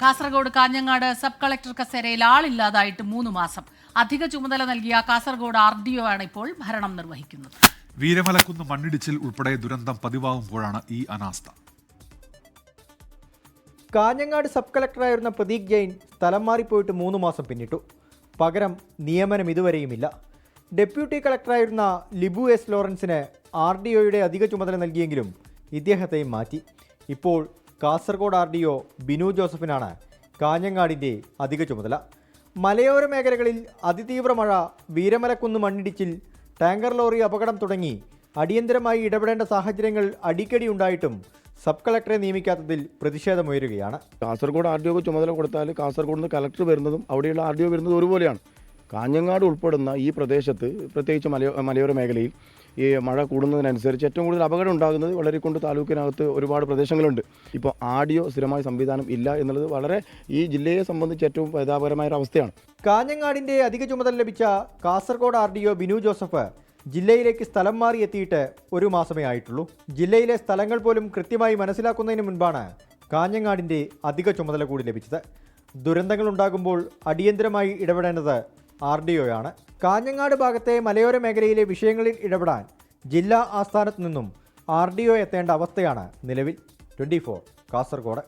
Kasaragod Kanhangad sub collector കസേരയിൽ ആളില്ലാതായിട്ട് 3 മാസം. അധിക ചുമതല നൽകിയ കാസർഗോഡ് RDO ആണ് ഇപ്പോൾ ഭരണം നിർവഹിക്കുന്നത്. വീരമലക്കുന്ന് മണ്ണിടിച്ചിൽ ഉൾപ്പെടെ ദുരന്തം പതിവാകുമ്പോഴാണ് ഈ അനാസ്ഥ. കാഞ്ഞങ്ങാട് സബ് കളക്ടറായിരുന്ന പ്രദീക് ജെയിൻ സ്ഥലം മാറിപ്പോയിട്ട് 3 മാസം പിന്നിട്ടു. പകരം നിയമനം ഇതുവരെയുമില്ല. ഡെപ്യൂട്ടി കളക്ടറായിരുന്ന ലിബു എസ് ലോറൻസിന് RDOയുടെ അധിക ചുമതല നൽകിയെങ്കിലും ഇദ്ദേഹത്തെയും മാറ്റി. ഇപ്പോൾ കാസർഗോഡ് RDO ബിനു ജോസഫിനാണ് കാഞ്ഞങ്ങാടിൻ്റെ അധിക ചുമതല. മലയോര മേഖലകളിൽ അതിതീവ്ര മഴ, വീരമലക്കുന്ന് മണ്ണിടിച്ചിൽ, ടാങ്കർ ലോറി അപകടം തുടങ്ങി അടിയന്തരമായി ഇടപെടേണ്ട സാഹചര്യങ്ങൾ അടിക്കടി ഉണ്ടായിട്ടും സബ് കളക്ടറെ നിയമിക്കാത്തതിൽ പ്രതിഷേധമുയരുകയാണ്. കാസർഗോഡ് RDOക്ക് ചുമതല കൊടുത്താൽ കാസർഗോഡ് നിന്ന് കളക്ടർ വരുന്നതും അവിടെയുള്ള RDO വരുന്നതും ഒരുപോലെയാണ്. കാഞ്ഞങ്ങാട് ഉൾപ്പെടുന്ന ഈ പ്രദേശത്ത്, പ്രത്യേകിച്ച് മലയോര മേഖലയിൽ ഈ മഴ കൂടുന്നതിനനുസരിച്ച് ഏറ്റവും കൂടുതൽ അപകടം ഉണ്ടാകുന്നത് വളരെക്കുണ്ട് താലൂക്കിനകത്ത് ഒരുപാട് പ്രദേശങ്ങളുണ്ട്. ഇപ്പോൾ RDO സ്ഥിരമായ സംവിധാനം ഇല്ല എന്നുള്ളത് വളരെ ഈ ജില്ലയെ സംബന്ധിച്ച് ഏറ്റവും പരിതാപകരമായ ഒരു അവസ്ഥയാണ്. കാഞ്ഞങ്ങാടിൻ്റെ അധിക ചുമതല ലഭിച്ച കാസർഗോഡ് RDO ബിനു ജോസഫ് ജില്ലയിലേക്ക് സ്ഥലം മാറി എത്തിയിട്ട് 1 മാസമേ ആയിട്ടുള്ളൂ. ജില്ലയിലെ സ്ഥലങ്ങൾ പോലും കൃത്യമായി മനസ്സിലാക്കുന്നതിന് മുൻപാണ് കാഞ്ഞങ്ങാടിൻ്റെ അധിക ചുമതല കൂടി ലഭിച്ചത്. ദുരന്തങ്ങൾ ഉണ്ടാകുമ്പോൾ അടിയന്തരമായി ഇടപെടേണ്ടത് RDOയാണ്. കാഞ്ഞങ്ങാട് ഭാഗത്തെ മലയോര മേഖലയിലെ വിഷയങ്ങളിൽ ഇടപെടാൻ ജില്ലാ ആസ്ഥാനത്ത് നിന്നും RDO എത്തേണ്ട അവസ്ഥയാണ് നിലവിൽ. 24 കാസർഗോഡ്.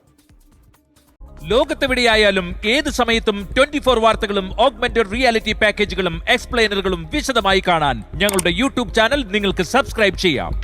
ലോകത്തെവിടെയായാലും ഏത് സമയത്തും 24 വാർത്തകളും ഓഗ്മെന്റഡ് റിയാലിറ്റി പാക്കേജുകളും എക്സ്പ്ലെയിനറുകളും വിശദമായി കാണാൻ ഞങ്ങളുടെ YouTube ചാനൽ നിങ്ങൾക്ക് സബ്സ്ക്രൈബ് ചെയ്യാം.